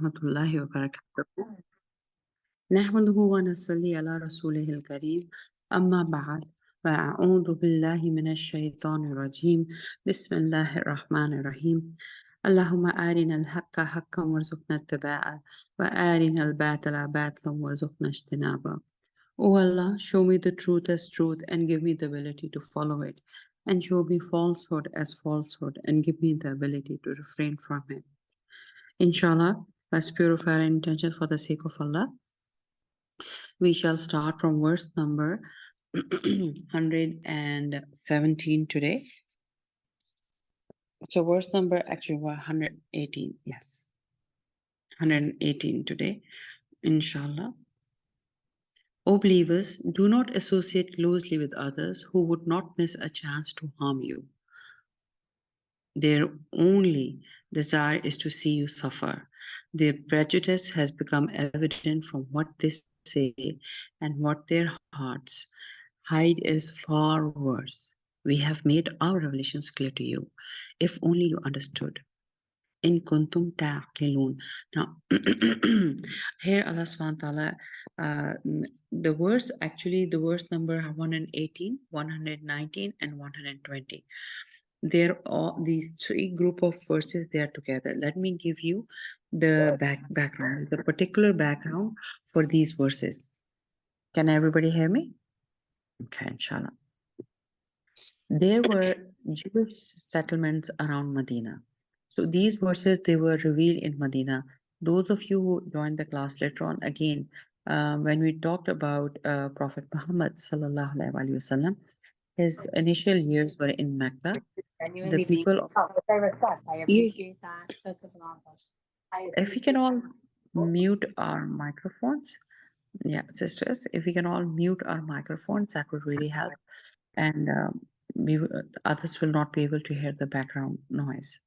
warahmatullahi wabarakatuh. Nahmaduhu wa nasalli ala rasulihil kareem. Amma ba'd. Fa'a'udhu billahi minash shaitanir rajim. Bismillahir rahmanir rahim. Allahumma arina al-haqqa haqqan warzuqna ittiba'a wa arina al-batila batilan warzuqna ijtinaba. O Allah, show me the truth as truth and give me the ability to follow it, and show me falsehood as falsehood and give me the ability to refrain from it. Inshallah, let's purify our intentions for the sake of Allah. We shall start from verse number 117 today. So verse number actually 118, yes. 118 today, inshallah. O believers, do not associate closely with others who would not miss a chance to harm you. Their only desire is to see you suffer. Their prejudice has become evident from what they say and what their hearts hide is far worse. We have made our revelations clear to you, if only you understood. In kuntum ta'qilun. Now, here Allah subhanahu wa ta'ala, the verse number 118, 119, and 120. They're all these three group of verses, they are together. Let me give you the background, the particular background for these verses. Can everybody hear me? Okay, inshallah. There were Jewish settlements around Medina. So these verses, they were revealed in Medina. Those of you who joined the class later on, again, when we talked about Prophet Muhammad sallallahu alaihi wasallam, his initial years were in Mecca. The people of if we can all mute our microphones, yeah, sisters, if we can all mute our microphones, that would really help, and others will not be able to hear the background noise.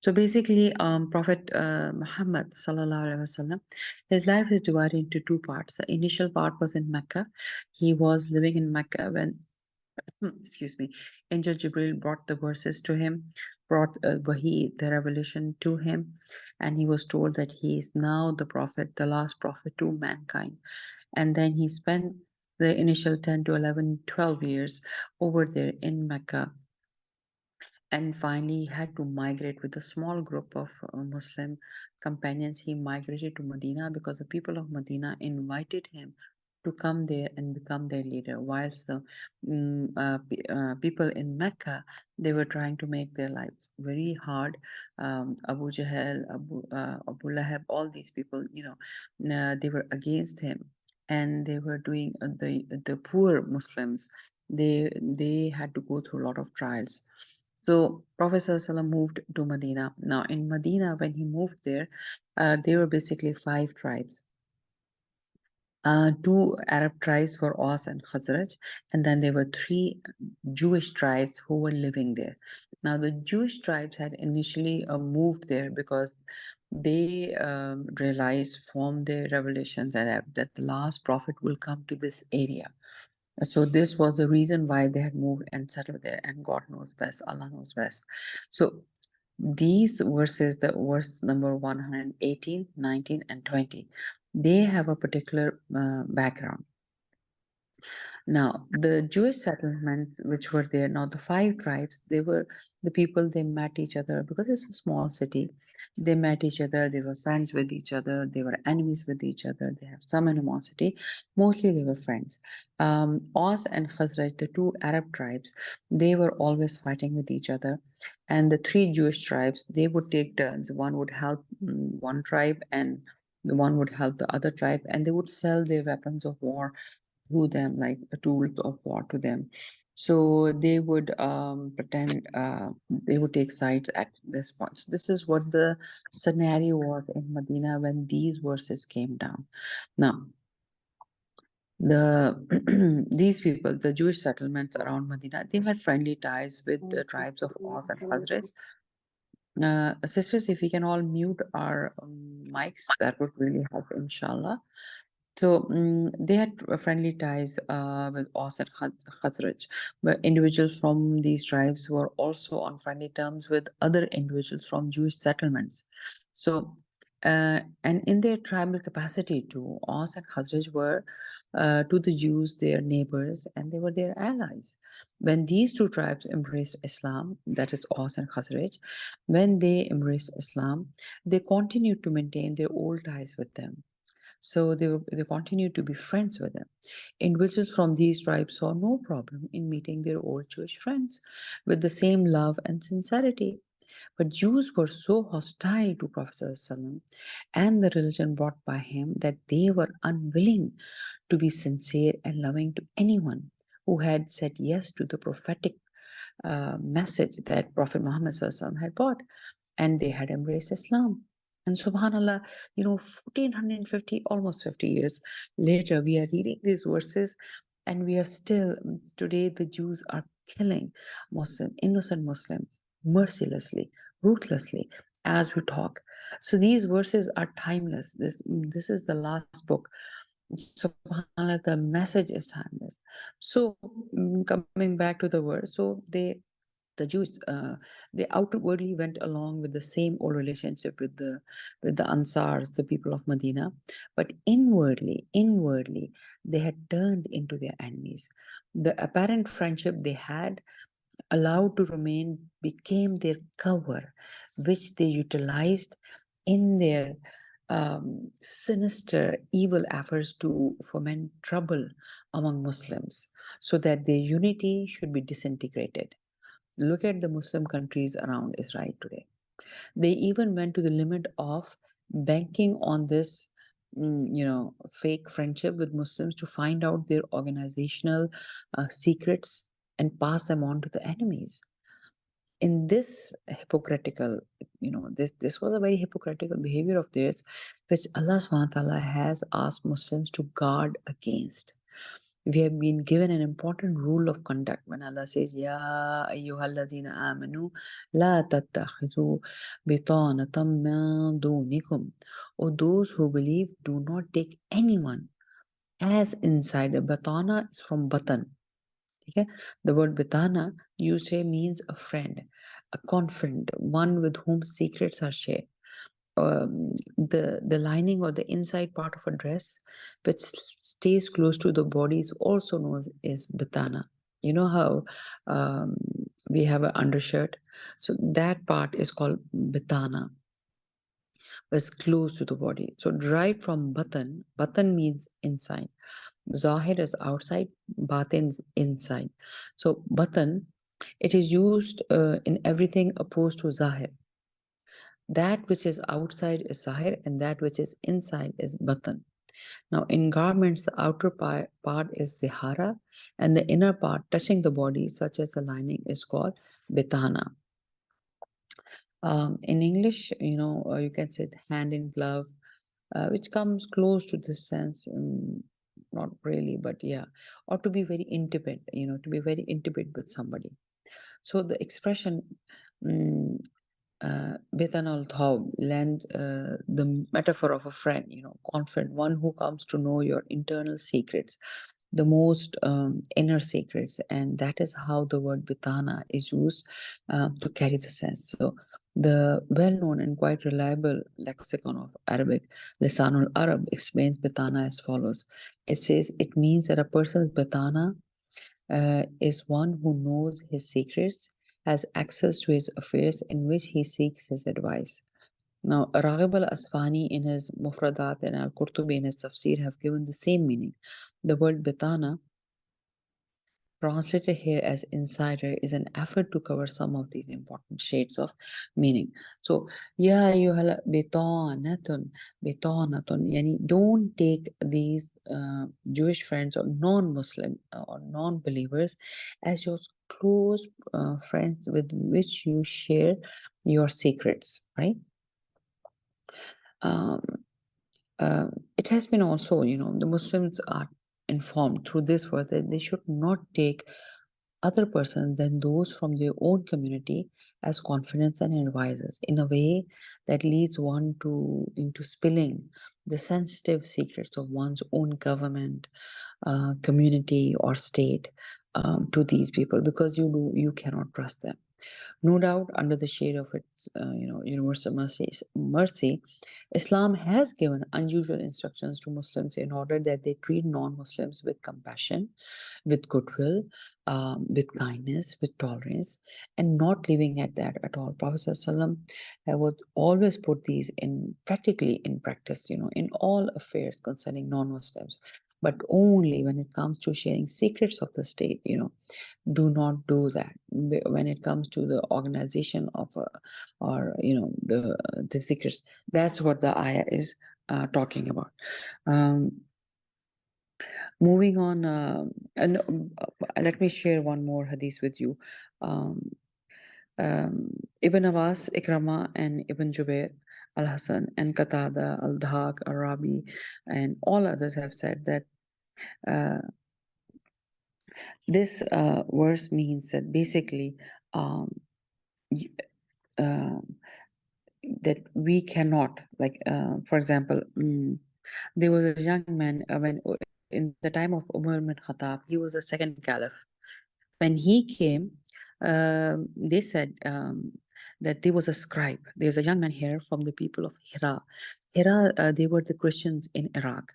So basically, Prophet Muhammad sallallahu alaihi wasallam, his life is divided into two parts. The initial part was in Mecca. He was living in Mecca when excuse me, Angel Jibril brought the verses to him, brought Wahi, the revelation to him, and he was told that he is now the prophet, the last prophet to mankind. And then he spent the initial 10 to 11, 12 years over there in Mecca. And finally, he had to migrate with a small group of Muslim companions. He migrated to Medina because the people of Medina invited him to come there and become their leader. Whilst the people in Mecca, they were trying to make their lives very hard. Abu Jahl, Abu Lahab, all these people, they were against him, and they were doing the poor Muslims. They had to go through a lot of trials. So Prophet ﷺ moved to Medina. Now in Medina, when he moved there, there were basically 5 tribes. 2 Arab tribes were Aus and Khazraj, and then there were 3 Jewish tribes who were living there. Now the Jewish tribes had initially moved there because they realized from their revelations that the last prophet will come to this area. So this was the reason why they had moved and settled there, and God knows best, Allah knows best. So these verses, the verse number 118, 19, and 20, they have a particular background. Now, the Jewish settlements which were there, now the 5 tribes, they were the people, they met each other because it's a small city. They met each other, they were friends with each other, they were enemies with each other, they have some animosity. Mostly they were friends. Aus and Khazraj, the 2 Arab tribes, they were always fighting with each other. And the 3 Jewish tribes, they would take turns. One would help one tribe, and the one would help the other tribe, and they would sell their weapons of war to them, like tools of war to them. So they would pretend they would take sides at this point. So this is what the scenario was in Medina when these verses came down. Now, these people, the Jewish settlements around Medina, they had friendly ties with the tribes of Aus and Khazraj. Sisters, if we can all mute our mics, that would really help, inshallah. So they had friendly ties with Aus and Khazraj, but individuals from these tribes were also on friendly terms with other individuals from Jewish settlements. So And in their tribal capacity too, Aus and Khazraj were to the Jews their neighbors and they were their allies. When these two tribes embraced Islam, that is Aus and Khazraj, when they embraced Islam, they continued to maintain their old ties with them. So they continued to be friends with them. Individuals from these tribes saw no problem in meeting their old Jewish friends with the same love and sincerity. But Jews were so hostile to Prophet ﷺ and the religion brought by him that they were unwilling to be sincere and loving to anyone who had said yes to the prophetic message that Prophet Muhammad ﷺ had brought, and they had embraced Islam. And subhanallah, 1450, almost 50 years later, we are reading these verses and we are still, today, the Jews are killing innocent Muslims mercilessly, ruthlessly, as we talk. So these verses are timeless. This is the last book. SubhanAllah, the message is timeless. So, coming back to the verse, so the Jews, they outwardly went along with the same old relationship with the Ansars, the people of Medina, but inwardly, they had turned into their enemies. The apparent friendship they had allowed to remain became their cover, which they utilized in their sinister, evil efforts to foment trouble among Muslims so that their unity should be disintegrated. Look at the Muslim countries around Israel today. They even went to the limit of banking on this, fake friendship with Muslims to find out their organizational secrets and pass them on to the enemies. In this hypocritical, this was a very hypocritical behavior of theirs, which Allah subhanahu wa ta'ala has asked Muslims to guard against. We have been given an important rule of conduct when Allah says, Ya ayyuhallazina amanu, la tattakhizu bitanatam min dunikum. O those who believe, do not take anyone as insider. Batana is from batan. Okay? The word bitana used here means a friend, a confidant, one with whom secrets are shared. The lining or the inside part of a dress which stays close to the body is also known as batana. You know how we have an undershirt, so that part is called batana, was close to the body. So derived from batan. Batan means inside. Zahir is outside, batin is inside. So batan, it is used in everything opposed to zahir. That which is outside is zahir and that which is inside is batan. Now, in garments, the outer part is zihara and the inner part touching the body, such as the lining, is called bitana. In English, you can say hand in glove, which comes close to this sense. Not really, but yeah, or to be very intimate, to be very intimate with somebody. So the expression Betanal Thawb lends the metaphor of a friend, confident, one who comes to know your internal secrets, the most inner secrets. And that is how the word Bitana is used to carry the sense. So the well-known and quite reliable lexicon of Arabic, Lisanul Arab, explains Bitana as follows. It says it means that a person's Bitana is one who knows his secrets, has access to his affairs, in which he seeks his advice. Now, Raghib al-Asfani in his Mufradat and Al-Qurtubi in his Tafsir have given the same meaning. The word bitana, translated here as insider, is an effort to cover some of these important shades of meaning. So, ya ayyuhal bitanatun, yani don't take these Jewish friends or non-Muslim or non-believers as your close friends with which you share your secrets, right? Um, it has been also, the Muslims are informed through this verse that they should not take other persons than those from their own community as confidants and advisors in a way that leads one to into spilling the sensitive secrets of one's own government, community, or state to these people, because you cannot trust them. No doubt, under the shade of its universal mercy, Islam has given unusual instructions to Muslims in order that they treat non-Muslims with compassion, with goodwill, with kindness, with tolerance, and not leaving at that at all. Prophet ﷺ would always put these in practically in practice, in all affairs concerning non-Muslims. But only when it comes to sharing secrets of the state, do not do that. When it comes to the organization of or the secrets, that's what the ayah is talking about. um, Moving on, and let me share one more hadith with you. um, Ibn Abbas, Ikrama, and Ibn Jubair, Al Hasan, and Qatada, Al Dhak, Al Rabi, and all others have said that uh, this verse means that basically, um, y- uh, that we cannot, like, for example, there was a young man when in the time of Umar bin Khattab, he was a second caliph. When he came, they said that there was a scribe. There's a young man here from the people of Hira. Hira, they were the Christians in Iraq.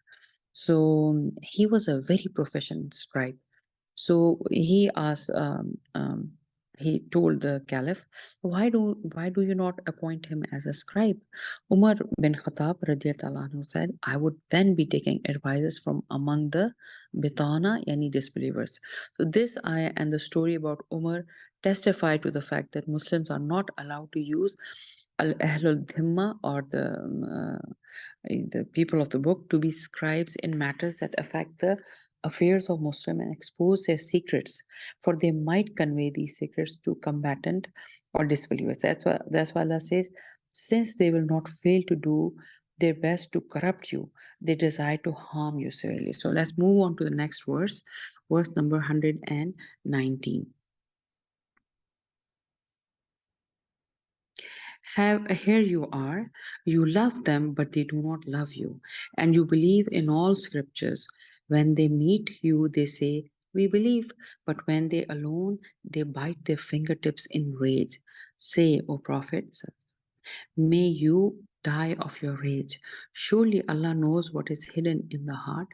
So he was a very proficient scribe. So he told the caliph, why do you not appoint him as a scribe? Umar bin Khattab radiallahu anhu said, I would then be taking advices from among the Bitana, yani disbelievers. So this ayah and the story about Umar testify to the fact that Muslims are not allowed to use al-ahlul dhimma, or the people of the book, to be scribes in matters that affect the affairs of Muslim and expose their secrets, for they might convey these secrets to combatant or disbelievers. That's why Allah says, since they will not fail to do their best to corrupt you, they desire to harm you severely. So let's move on to the next verse number 119. Here you are, you love them, but they do not love you, and you believe in all scriptures. When they meet you, they say, we believe, but when they alone, they bite their fingertips in rage. Say, O Prophet, may you die of your rage. Surely Allah knows what is hidden in the heart.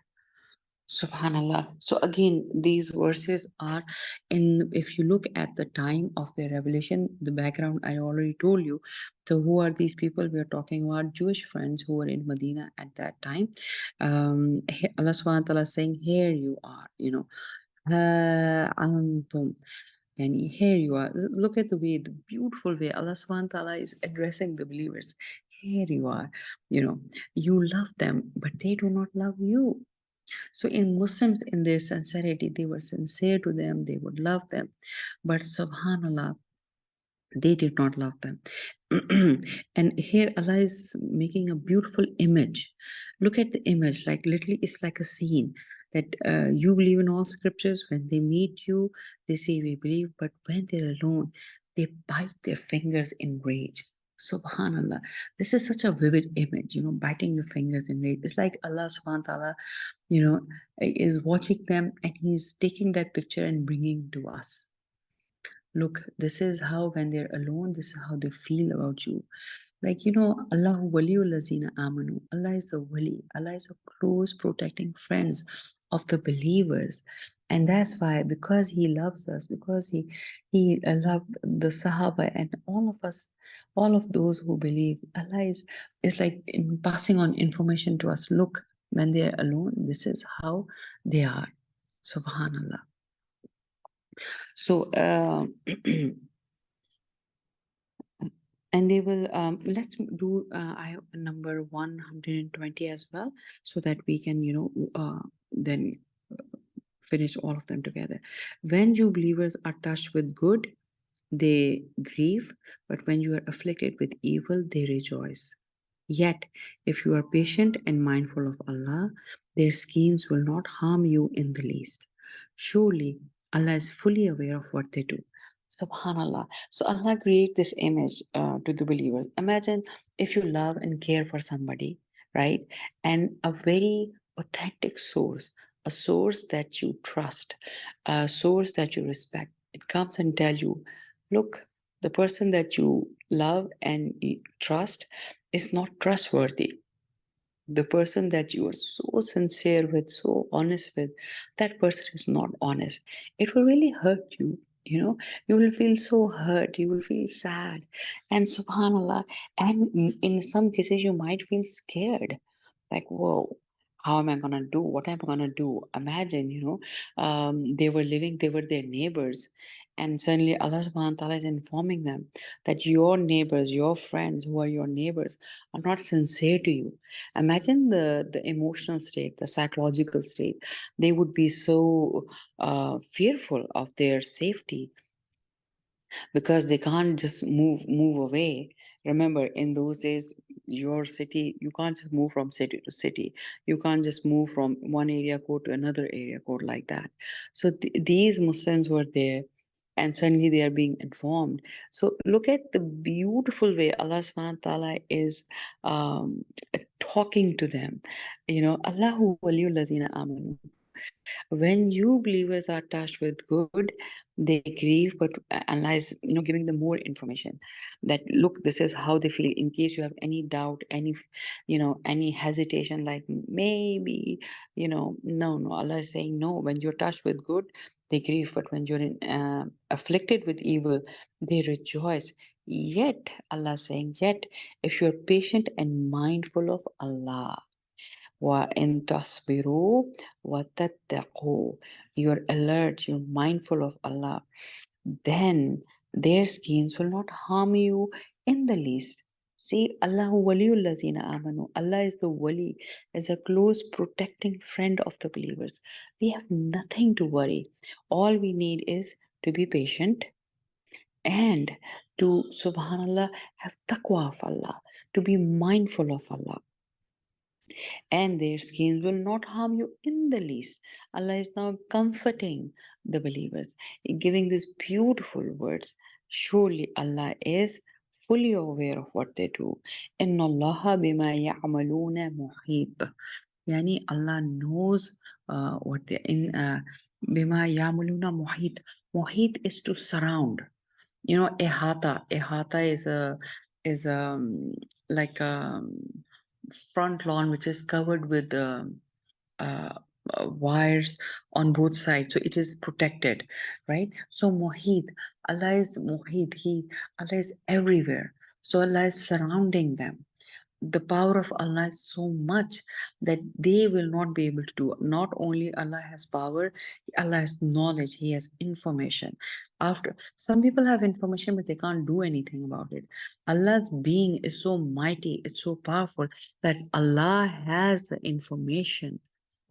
Subhanallah. So again, these verses are in, if you look at the time of the revelation, the background I already told you. So who are these people? We are talking about Jewish friends who were in Medina at that time. Allah subhanahu wa ta'ala is saying, here you are, "Ha antum." And here you are. Look at the way, the beautiful way Allah subhanahu wa ta'ala is addressing the believers. Here you are, you know, you love them, but they do not love you. So in Muslims, in their sincerity, they were sincere to them, they would love them. But subhanallah, they did not love them. And here Allah is making a beautiful image. Look at the image, like literally, it's like a scene that you believe in all scriptures. When they meet you, they say, we believe, but when they're alone, they bite their fingers in rage. Subhanallah. This is such a vivid image, biting your fingers in rage. It's like Allah subhanahu wa ta'ala, you know, is watching them and He's taking that picture and bringing to us. Look, this is how when they're alone, this is how they feel about you. Like, Allahu waliyul lazina amanu. Allah is the wali. Allah is a close protecting friends of the believers. And that's why, because He loves us, because He loved the Sahaba and all of us, all of those who believe, Allah is like in passing on information to us. Look, when they're alone, this is how they are. Subhanallah. So, and they will, let's do I number 120 as well, so that we can, then finish all of them together. When you believers are touched with good, they grieve, but when you are afflicted with evil, they rejoice. Yet, if you are patient and mindful of Allah, their schemes will not harm you in the least. Surely, Allah is fully aware of what they do. Subhanallah. So, Allah create this image to the believers. Imagine if you love and care for somebody, right? And a very authentic source, a source that you trust, a source that you respect, it comes and tell you, look, The person that you love and trust is not trustworthy. The person that you are so sincere with, so honest with, that person is not honest. It will really hurt you. You know, you will feel so hurt, you will feel sad, and subhanallah, and in some cases, you might feel scared like, whoa, how am I gonna do? What am I gonna do? Imagine, they were living, they were their neighbors, and suddenly Allah subhanahu wa ta'ala is informing them that your neighbors, your friends who are your neighbors, are not sincere to you. Imagine the emotional state, the psychological state. They would be so fearful of their safety because they can't just move away. Remember, in those days, your city, you can't just move from city to city. You can't just move from one area code to another area code like that. So these Muslims were there, and suddenly they are being informed. So look at the beautiful way Allah subhanahu wa ta'ala is um, talking to them. Allahu waliyul lazina amanu. When you believers are touched with good, they grieve, but Allah is, giving them more information that look, this is how they feel. In case you have any doubt, any hesitation, like maybe, no. Allah is saying no. When you're touched with good, they grieve, but when you're afflicted with evil, they rejoice. Yet, Allah is saying, yet, if you're patient and mindful of Allah, وَإِن تَصْبِرُوا وَتَتَّقُوا. You're alert, you're mindful of Allah. Then their schemes will not harm you in the least. See, Allahu waliyul lazina amanu. Allah is the wali, is a close protecting friend of the believers. We have nothing to worry. All we need is to be patient and to, subhanallah, have taqwa of Allah, to be mindful of Allah, and their skins will not harm you in the least. Allah is now comforting the believers, giving these beautiful words. Surely Allah is fully aware of what they do. Inna Allah bima ya'maluna muhit. Yani Allah knows what they in bima ya'maluna muhit. Muhit is to surround. Ihata is like a front lawn which is covered with uh, wires on both sides, so it is protected, right? So Mohit, Allah is Mohit. Allah is everywhere. So Allah is surrounding them. The power of Allah is so much that they will not be able to do. Not only Allah has power, Allah has knowledge, He has information. After some people have information, but they can't do anything about it. Allah's being is so mighty, it's so powerful that Allah has the information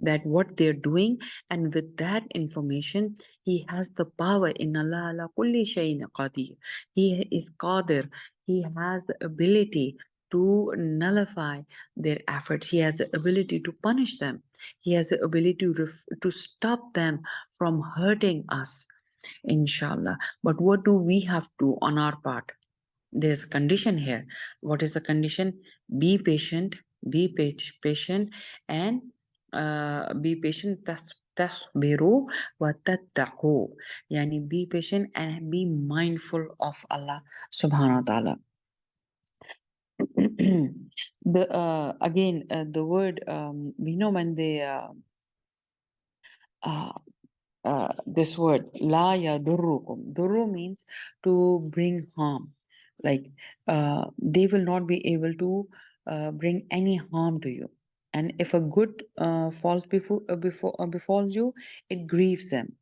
that what they're doing, and with that information, He has the power. In Allah ala kulli shayin qadir. He is qadir. He has the ability to nullify their efforts. He has the ability to punish them. He has the ability to stop them from hurting us, inshallah. But what do we have to on our part? There's a condition here. What is the condition? Be patient, patient, and be patient. تصبروا وتتقوا. Yani be patient and be mindful of Allah subhanahu wa ta'ala. The word, we know when they uh, this word la yadurrukum. Durru means to bring harm. Like they will not be able to bring any harm to you. And if a good falls befalls you, it grieves them.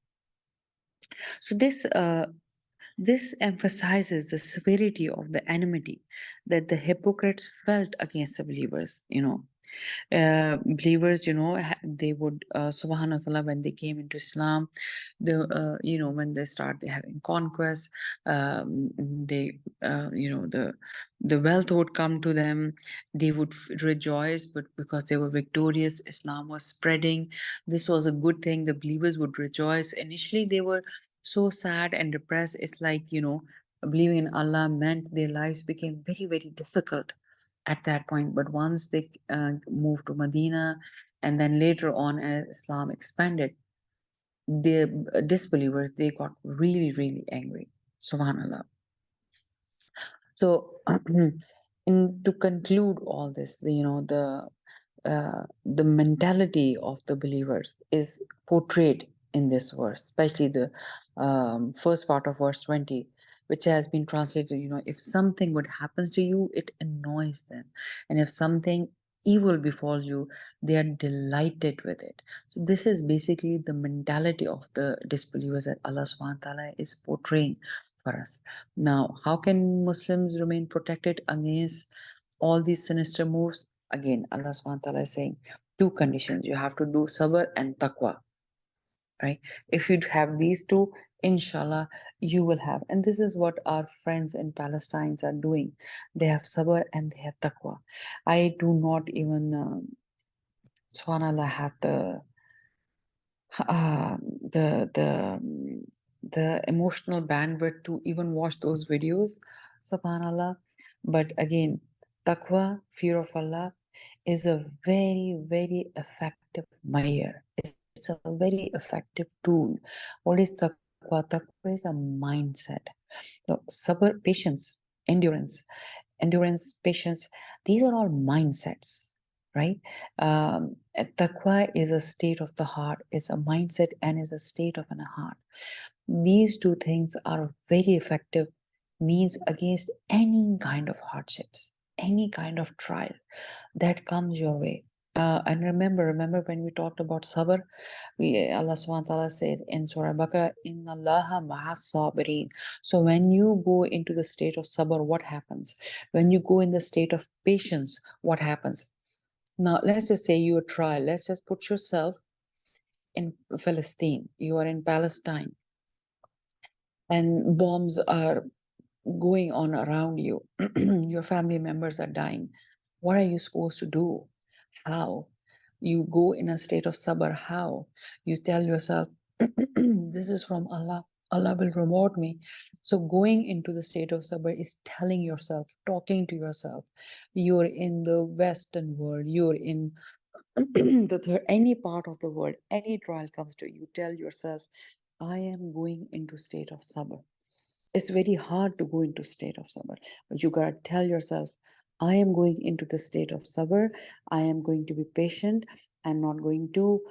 So this emphasizes the severity of the enmity that the hypocrites felt against the believers. Believers, they would, subhanallah, when they came into Islam, when they start having conquests, they, the wealth would come to them. They would rejoice, but because they were victorious, Islam was spreading. This was a good thing. The believers would rejoice. Initially, they were so sad and depressed. It's like, believing in Allah meant their lives became very, very difficult at that point. But once they moved to Medina, and then later on as Islam expanded, the disbelievers, they got really, really angry. Subhanallah. So, in to conclude all this, the mentality of the believers is portrayed in this verse, especially the first part of verse 20, which has been translated. If something would happen to you, it annoys them, and if something evil befalls you, they are delighted with it. So this is basically the mentality of the disbelievers that Allah Subhanahu wa Taala is portraying for us. Now, how can Muslims remain protected against all these sinister moves? Again, Allah Subhanahu wa Taala is saying two conditions. You have to do sabr and taqwa, right? If you have these two, inshallah, you will have. And this is what our friends in Palestine are doing. They have sabr and they have taqwa. I do not even, subhanallah, have uh, the the um, the emotional bandwidth to even watch those videos, subhanallah. But again, taqwa, fear of Allah, is a very, very effective measure. It's a very effective tool. What is taqwa? Taqwa is a mindset. So sabr, patience, endurance, patience, these are all mindsets, right? Taqwa is a state of the heart, is a mindset, and is a state of an heart. These two things are very effective means against any kind of hardships, any kind of trial that comes your way. And remember when we talked about sabr, Allah subhanahu wa ta'ala says in Surah Baqarah, Inna Allaha ma'as sabirin. So when you go into the state of sabr, what happens? When you go in the state of patience, what happens? Now, let's just say you try, let's just put yourself in Palestine, you are in Palestine, and bombs are going on around you, your family members are dying. What are you supposed to do? How? You go in a state of sabr. How? You tell yourself, this is from Allah. Allah will reward me. So, going into the state of sabr is telling yourself, talking to yourself. You're in the Western world, you're in any part of the world, any trial comes to you, tell yourself, I am going into state of sabr. It's very hard to go into state of sabr, but you gotta tell yourself, I am going into the state of sabr. I am going to be patient. I'm not going to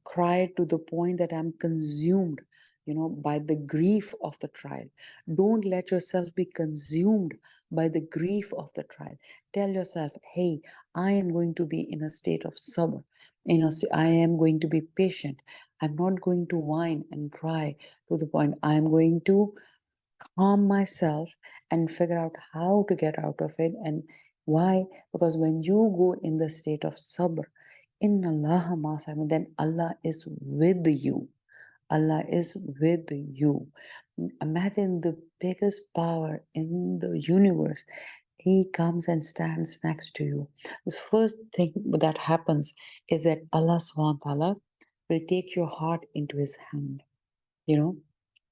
cry to the point that I'm consumed, by the grief of the trial. Don't let yourself be consumed by the grief of the trial. Tell yourself, hey, I am going to be in a state of sabr. I am going to be patient. I'm not going to whine and cry to the point. I am going to calm myself and figure out how to get out of it. And why? Because when you go in the state of sabr, in Allah, then Allah is with you. Allah is with you. Imagine the biggest power in the universe. He comes and stands next to you. The first thing that happens is that Allah subhanahu wa ta'ala will take your heart into his hand. You know,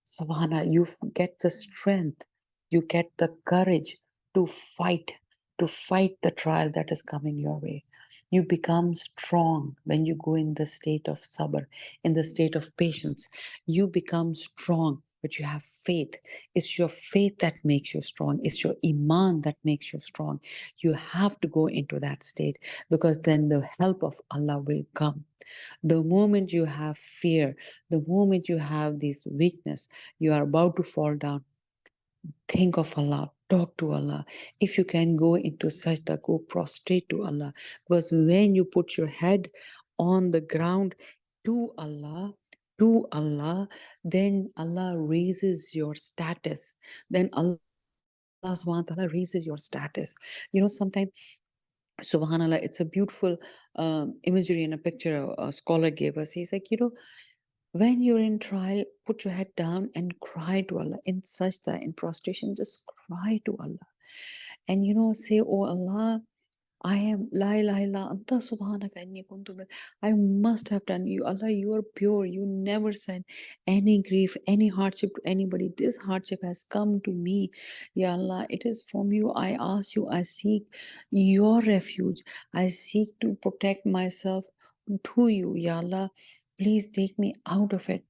Savannah, you get the strength, you get the courage to fight the trial that is coming your way. You become strong when you go in the state of sabr, in the state of patience. You become strong, but you have faith. It's your faith that makes you strong. It's your iman that makes you strong. You have to go into that state because then the help of Allah will come. The moment you have fear, the moment you have this weakness, you are about to fall down, think of Allah, talk to Allah. If you can go into sajda, go prostrate to Allah. Because when you put your head on the ground to Allah, then Allah raises your status. Then Allah subhanahu wa ta'ala raises your status. Sometimes Subhanallah, it's a beautiful imagery and a picture a scholar gave us. He's like, when you're in trial, put your head down and cry to Allah. In sajda, in prostration, just cry to Allah. And say, Oh Allah, I am la ilaha illa anta subhanaka inni kuntu I must have done you. Allah, you are pure. You never sent any grief, any hardship to anybody. This hardship has come to me. Ya Allah, it is from you. I ask you, I seek your refuge. I seek to protect myself to you. Ya Allah, please take me out of it.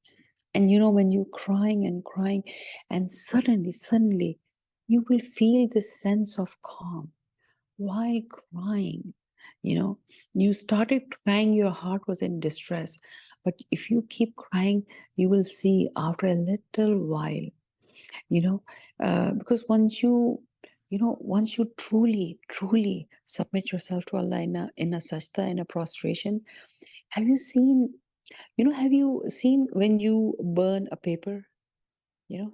And when you're crying and crying, and suddenly, you will feel this sense of calm while crying. You know, you started crying, your heart was in distress. But if you keep crying, you will see after a little while, you know, because once you truly submit yourself to Allah in a sajda, in a prostration, have you seen, have you seen when you burn a paper?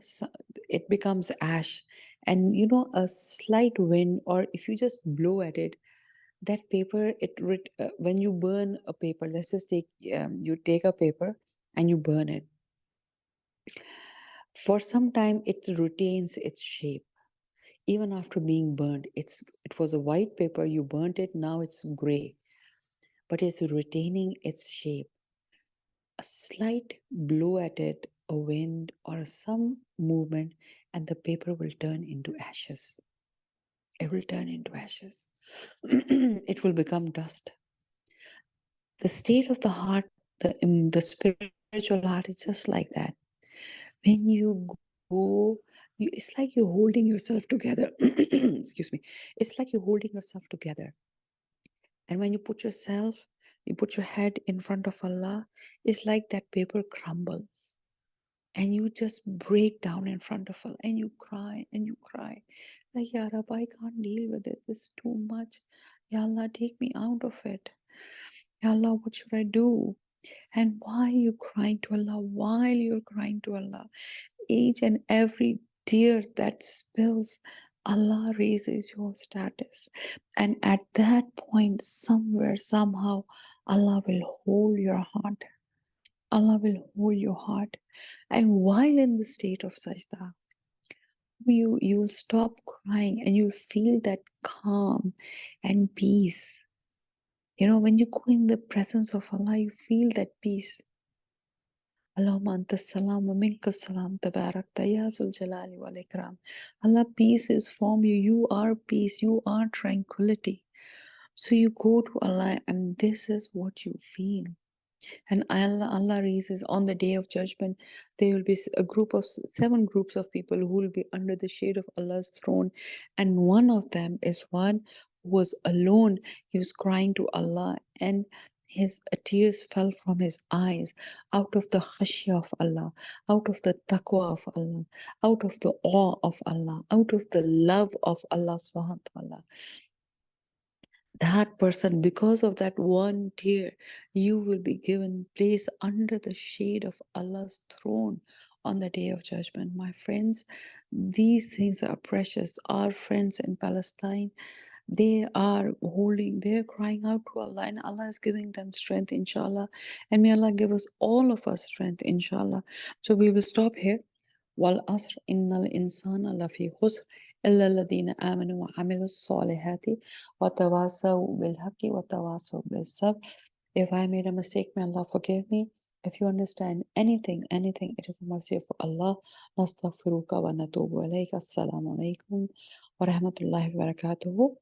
So it becomes ash, and a slight wind, or if you just blow at it, that paper, when you burn a paper, let's just take, you take a paper and you burn it. For some time, it retains its shape. Even after being burned, it was a white paper, you burnt it, now it's gray, but it's retaining its shape. A slight blow at it, a wind, or some movement, and the paper will turn into ashes. It will turn into ashes. It will become dust. The state of the heart, the spiritual heart is just like that. When you go, it's like you're holding yourself together. Excuse me. It's like you're holding yourself together. And when you put your head in front of Allah, it's like that paper crumbles. And you just break down in front of Allah and you cry and you cry. Like, Ya Rab, I can't deal with it. This is too much. Ya Allah, take me out of it. Ya Allah, what should I do? And why are you crying to Allah? While you're crying to Allah, each and every tear that spills, Allah raises your status. And at that point, somewhere, somehow, Allah will hold your heart. Allah will hold your heart. And while in the state of sajda, you'll stop crying and you'll feel that calm and peace. When you go in the presence of Allah, you feel that peace. Allahumma anta salam wa minka salam tabarakta ya zul jalali wal ikram. Allah, peace is from you. You are peace. You are tranquility. So you go to Allah and this is what you feel. And Allah raises on the day of judgment, there will be a group of 7 groups of people who will be under the shade of Allah's throne. And one of them is one who was alone. He was crying to Allah, and his tears fell from his eyes out of the khashya of Allah, out of the taqwa of Allah, out of the awe of Allah, out of the love of Allah subhanahu wa ta'ala. That person, because of that one tear, you will be given place under the shade of Allah's throne on the day of judgment. My friends, these things are precious. Our friends in Palestine, they're crying out to Allah, and Allah is giving them strength, inshallah. And may Allah give us, all of us, strength, inshallah. So we will stop here. والعصر إن الإنسان لفي خسر إلا الذين آمنوا وعملوا الصالحات وتواصوا بالحق وتواصوا بالصبر. If I made a mistake, may Allah forgive me. If you understand anything, it is the mercy of Allah. نستغفرك ونتوب إليك. السلام عليكم ورحمة الله وبركاته.